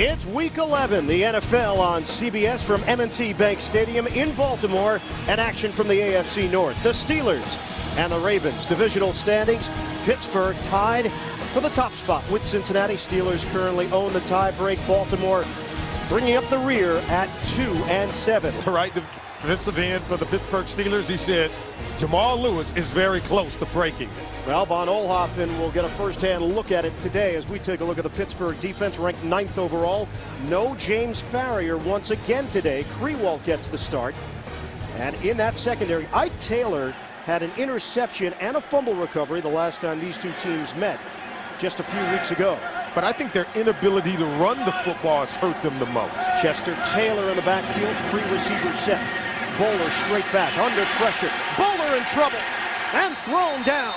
It's Week 11, the NFL on CBS from M&T Bank Stadium in Baltimore, and action from the AFC North. The Steelers and the Ravens. Divisional standings, Pittsburgh tied for the top spot with Cincinnati. Steelers currently own the tie-break. Baltimore bringing up the rear at 2-7. Right, the defensive end for the Pittsburgh Steelers, he said, Jamal Lewis is very close to breaking. Well, Von Oelhoffen will get a first-hand look at it today as we take a look at the Pittsburgh defense, ranked 9th overall. No James Farrior once again today. Krewalt gets the start. And in that secondary, Ike Taylor had an interception and a fumble recovery the last time these two teams met just a few weeks ago. But I think their inability to run the football has hurt them the most. Chester Taylor in the backfield, 3 receivers set. Bowler straight back, under pressure. Bowler in trouble, and thrown down.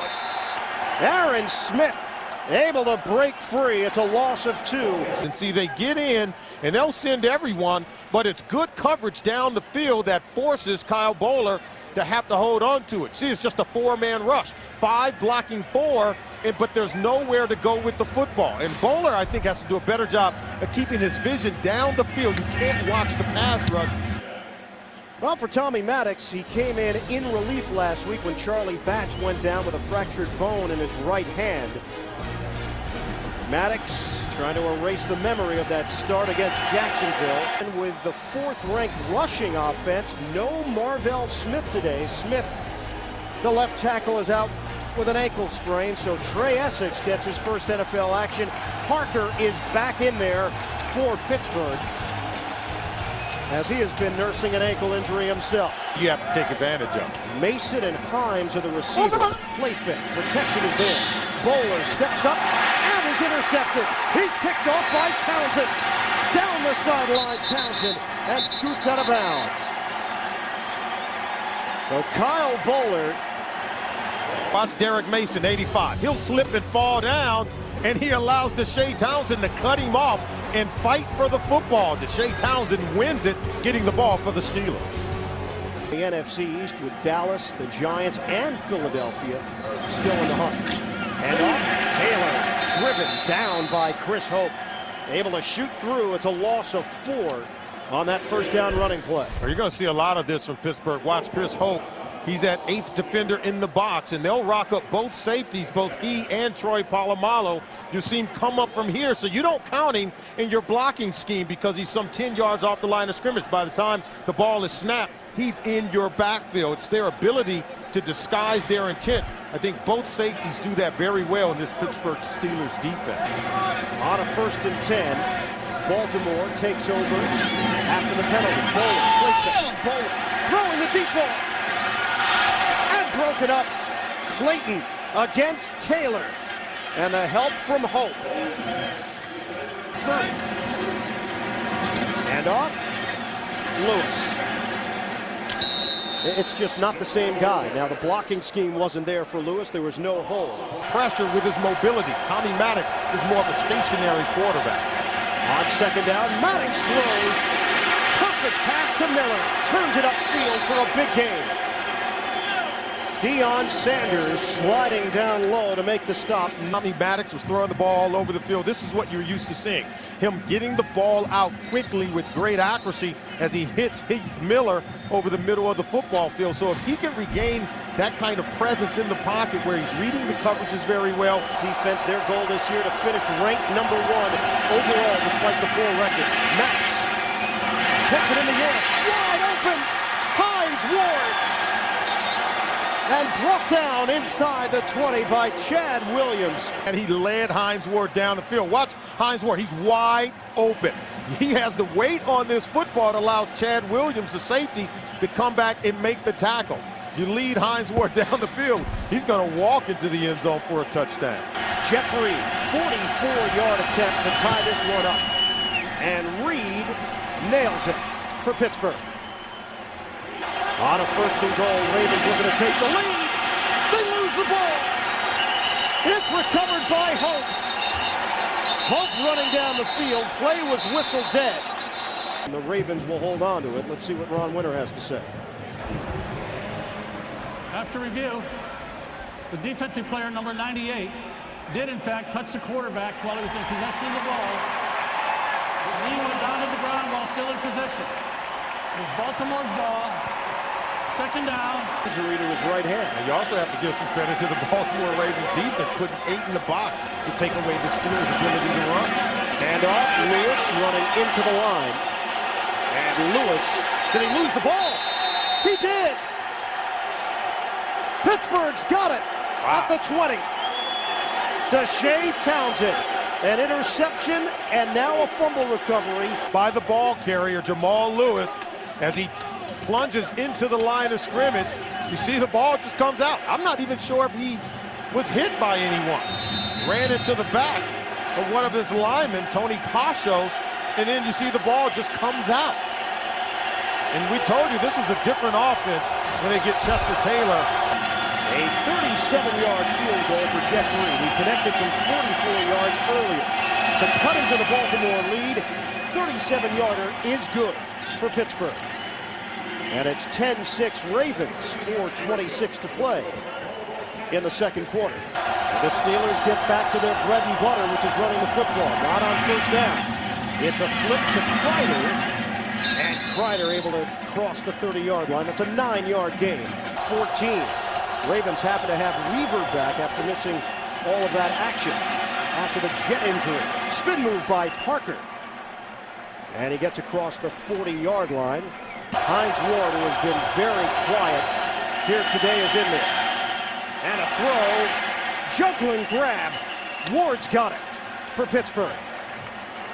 Aaron Smith able to break free. It's a loss of 2. And see, they get in, and they'll send everyone, but it's good coverage down the field that forces Kyle Bowler to have to hold on to it. See, it's just a 4-man rush. 5 blocking 4, but there's nowhere to go with the football. And Bowler, I think, has to do a better job of keeping his vision down the field. You can't watch the pass rush. Well, for Tommy Maddox, he came in relief last week when Charlie Batch went down with a fractured bone in his right hand. Maddox trying to erase the memory of that start against Jacksonville. And with the 4th-ranked rushing offense, no Marvell Smith today. Smith, the left tackle, is out with an ankle sprain, so Trey Essex gets his first NFL action. Parker is back in there for Pittsburgh, as he has been nursing an ankle injury himself. You have to take advantage of it. Mason and Himes are the receivers. Play fit. Protection is there. Bowler steps up and is intercepted. He's picked off by Townsend. Down the sideline, Townsend, and scoots out of bounds. So Kyle Bowler. Watch Derek Mason, 85. He'll slip and fall down, and he allows Deshae Townsend to cut him off and fight for the football. Deshae Townsend wins it, getting the ball for the Steelers. The NFC East with Dallas, the Giants, and Philadelphia still in the hunt. And off, Taylor driven down by Chris Hope. Able to shoot through. It's a loss of 4 on that first down running play. You're going to see a lot of this from Pittsburgh. Watch Chris Hope. He's that 8th defender in the box, and they'll rock up both safeties, both he and Troy Polamalu. You see him come up from here, so you don't count him in your blocking scheme because he's some 10 yards off the line of scrimmage. By the time the ball is snapped, he's in your backfield. It's their ability to disguise their intent. I think both safeties do that very well in this Pittsburgh Steelers defense. On a 1st and 10, Baltimore takes over after the penalty. Bowler throwing the deep ball. Broken up. Clayton against Taylor, and the help from Hope. 30. And off, Lewis. It's just not the same guy. Now, the blocking scheme wasn't there for Lewis. There was no hole. Pressure with his mobility. Tommy Maddox is more of a stationary quarterback. On 2nd down, Maddox throws. Perfect pass to Miller. Turns it upfield for a big gain. Deion Sanders sliding down low to make the stop. Tommy Maddox was throwing the ball all over the field. This is what you're used to seeing. Him getting the ball out quickly with great accuracy as he hits Heath Miller over the middle of the football field. So if he can regain that kind of presence in the pocket where he's reading the coverages very well. Defense, their goal this year to finish ranked #1 overall despite the poor record. Maddox puts it in the air. Wide open. Hines Ward. And brought down inside the 20 by Chad Williams. And he led Hines Ward down the field. Watch Hines Ward. He's wide open. He has the weight on this football that allows Chad Williams, the safety, to come back and make the tackle. You lead Hines Ward down the field, he's going to walk into the end zone for a touchdown. Jeffrey, 44-yard attempt to tie this one up. And Reed nails it for Pittsburgh. On a 1st and goal, Ravens looking to take the lead. They lose the ball. It's recovered by Hope. Hope running down the field. Play was whistled dead. And the Ravens will hold on to it. Let's see what Ron Winter has to say. After review, the defensive player, number 98, did in fact touch the quarterback while he was in possession of the ball. Knee went down to the ground while still in position. It was Baltimore's ball. Second down. Injury to his right hand. And you also have to give some credit to the Baltimore Ravens defense, putting 8 in the box to take away the Steelers' ability to run. And off, Lewis running into the line. And Lewis, did he lose the ball? He did! Pittsburgh's got it at the 20. Deshae Townsend, an interception, and now a fumble recovery By the ball carrier, Jamal Lewis, as he plunges into the line of scrimmage. You see the ball just comes out. I'm not even sure if he was hit by anyone. Ran into the back of one of his linemen, Tony Pashos, and then you see the ball just comes out. And we told you this was a different offense when they get Chester Taylor. A 37-yard field goal for Jeff Reed. He connected from 44 yards earlier to cut into the Baltimore lead. 37-yarder is good for Pittsburgh. And it's 10-6 Ravens, 4:26 to play in the second quarter. The Steelers get back to their bread and butter, which is running the football, not on first down. It's a flip to Kreider, and Kreider able to cross the 30-yard line. That's a 9-yard gain. 14. Ravens happen to have Weaver back after missing all of that action after the jet injury. Spin move by Parker. And he gets across the 40-yard line. Hines Ward, who has been very quiet here today, is in there. And a throw, juggling grab. Ward's got it for Pittsburgh.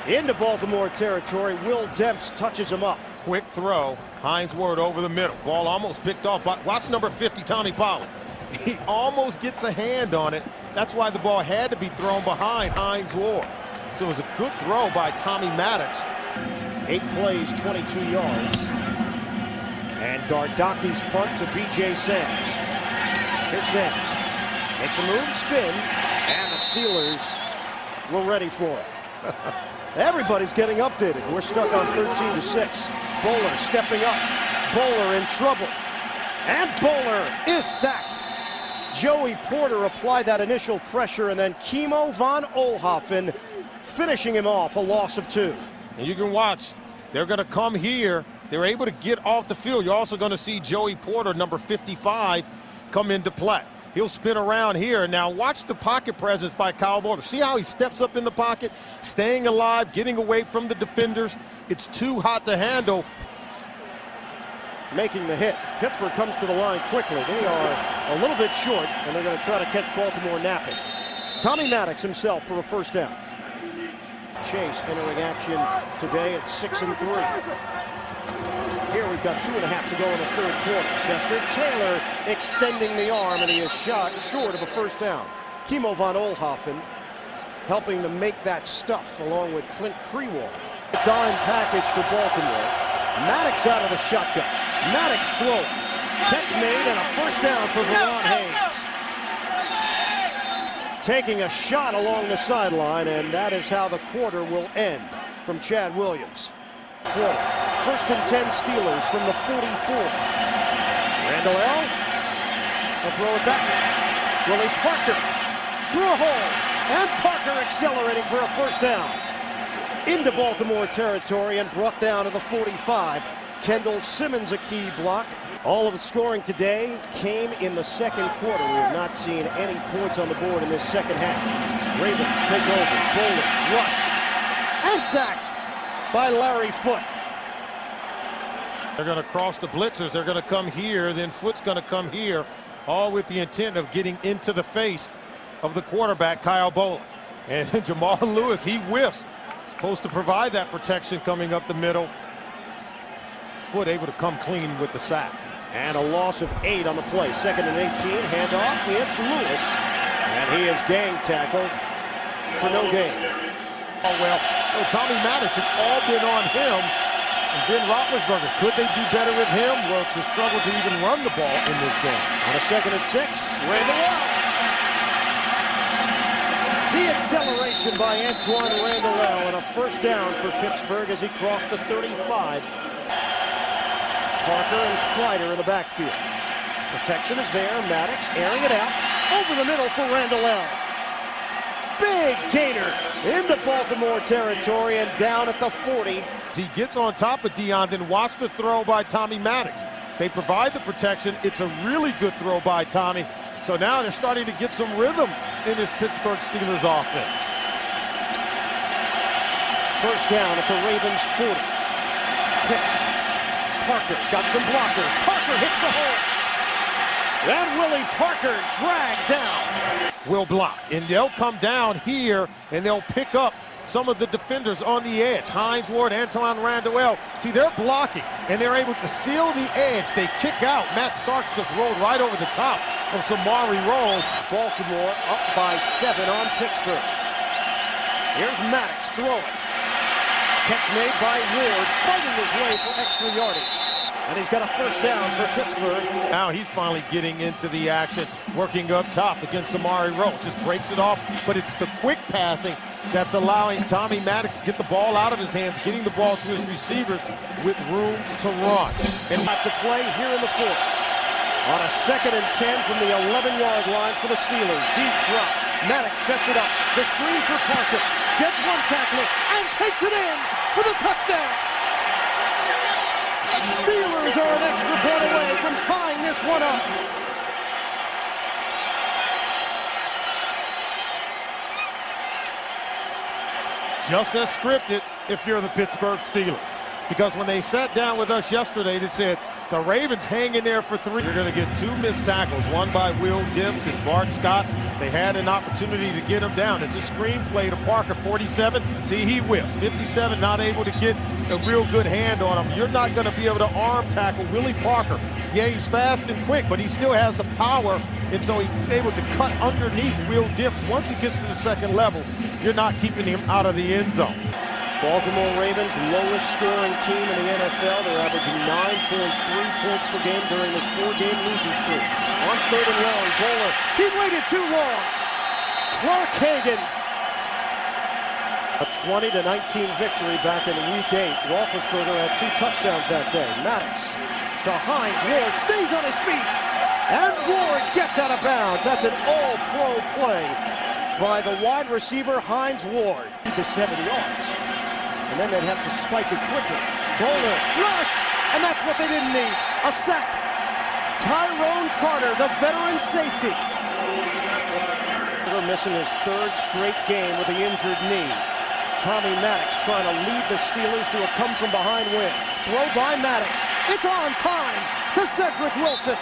Into Baltimore territory, Will Demps touches him up. Quick throw, Hines Ward over the middle. Ball almost picked off by, watch number 50, Tommy Pollard. He almost gets a hand on it. That's why the ball had to be thrown behind Hines Ward. So it was a good throw by Tommy Maddox. 8 plays, 22 yards. And Gardaki's punt to B.J. Sams. Here's Sams. Makes a move, spin, and the Steelers were ready for it. Everybody's getting updated. We're stuck on 13-6. Bowler stepping up. Bowler in trouble. And Bowler is sacked. Joey Porter applied that initial pressure, and then Kimo von Oelhoffen finishing him off, a loss of 2. And you can watch, they're going to come here. They're able to get off the field. You're also going to see Joey Porter, number 55, come into play. He'll spin around here. Now watch the pocket presence by Kyle Bowler. See how he steps up in the pocket, staying alive, getting away from the defenders. It's too hot to handle. Making the hit. Pittsburgh comes to the line quickly. They are a little bit short, and they're going to try to catch Baltimore napping. Tommy Maddox himself for a first down. Chase entering action today at 6-3. Here we've got 2.5 to go in the third quarter. Chester Taylor extending the arm, and he is shot short of a first down. Kimo von Oelhoffen helping to make that stuff along with Clint Krewall. Dime package for Baltimore. Maddox out of the shotgun. Maddox throw. Catch made and a first down for Verron Haynes. Taking a shot along the sideline, and that is how the quarter will end from Chad Williams. Quarter. 1st and 10 Steelers from the 44. Randall L. They'll throw it back. Willie Parker through a hole, and Parker accelerating for a first down. Into Baltimore territory and brought down to the 45. Kendall Simmons a key block. All of the scoring today came in the second quarter. We have not seen any points on the board in this second half. Ravens take over. Bowler, rush, and sacked by Larry Foote. They're going to cross the blitzers. They're going to come here. Then Foote's going to come here, all with the intent of getting into the face of the quarterback, Kyle Bowler. And Jamal Lewis, he whiffs. Supposed to provide that protection coming up the middle. Foote able to come clean with the sack. And a loss of 8 on the play. 2nd and 18. Handoff. It's Lewis. And he is gang tackled for no gain. Oh, well, Tommy Maddox, it's all been on him. And Ben Roethlisberger, could they do better with him? Well, it's a struggle to even run the ball in this game. On a 2nd and 6. Randall L. The acceleration by Antoine Randall L. And a first down for Pittsburgh as he crossed the 35. Parker and Kreider in the backfield. Protection is there. Maddox airing it out. Over the middle for Randall L. Big gainer into Baltimore territory and down at the 40. He gets on top of Deion, then watch the throw by Tommy Maddox. They provide the protection. It's a really good throw by Tommy. So now they're starting to get some rhythm in this Pittsburgh Steelers offense. First down at the Ravens 40. Pitch. Parker's got some blockers. Parker hits the hole. And Willie Parker dragged down. Will block, and they'll come down here, and they'll pick up some of the defenders on the edge. Hines Ward, Antoine Randall. See, they're blocking, and they're able to seal the edge. They kick out. Matt Starks just rolled right over the top of Samari Rolle. Baltimore up by 7 on Pittsburgh. Here's Maddox throwing. Catch made by Ward, fighting his way for extra yardage. And he's got a first down for Pittsburgh. Now he's finally getting into the action, working up top against Samari Rolle. Just breaks it off, but it's the quick passing that's allowing Tommy Maddox to get the ball out of his hands, getting the ball to his receivers with room to run. And have to play here in the 4th. On a 2nd and 10 from the 11-yard line for the Steelers. Deep drop. Maddox sets it up. The screen for Parker. Sheds one tackler and takes it in for the touchdown. Steelers are an extra point away from tying this one up. Just as scripted if you're the Pittsburgh Steelers. Because when they sat down with us yesterday, they said, the Ravens hang in there for 3. You're going to get 2 missed tackles, one by Will Dimps and Bart Scott. They had an opportunity to get him down. It's a screenplay to Parker, 47. See, he whiffs. 57, not able to get a real good hand on him. You're not going to be able to arm tackle Willie Parker. Yeah, he's fast and quick, but he still has the power, and so he's able to cut underneath Will Dimps. Once he gets to the 2nd level, you're not keeping him out of the end zone. Baltimore Ravens, lowest scoring team in the NFL. They're averaging 9.3 points per game during this 4-game losing streak. On 3rd and long, Bowler. He waited too long. Clark Hagan's. A 20-19 victory back in Week 8. Roethlisberger had 2 touchdowns that day. Maddox to Hines. Ward stays on his feet. And Ward gets out of bounds. That's an all-pro play by the wide receiver, Hines Ward. The 7 yards. And then they'd have to spike it quickly. Bowler, rush, and that's what they didn't need. A sack. Tyrone Carter, the veteran safety. They're missing his 3rd straight game with the injured knee. Tommy Maddox trying to lead the Steelers to a come-from-behind win. Throw by Maddox. It's on time to Cedric Wilson.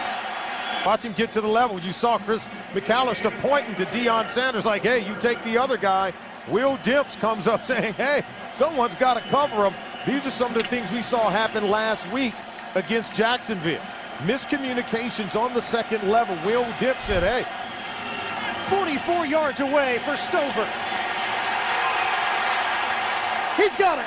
Watch him get to the level. You saw Chris McAllister pointing to Deion Sanders like, hey, you take the other guy. Will Dimps comes up saying, hey, someone's got to cover him. These are some of the things we saw happen last week against Jacksonville. Miscommunications on the 2nd level. Will Dimps said, hey. 44 yards away for Stover. He's got it.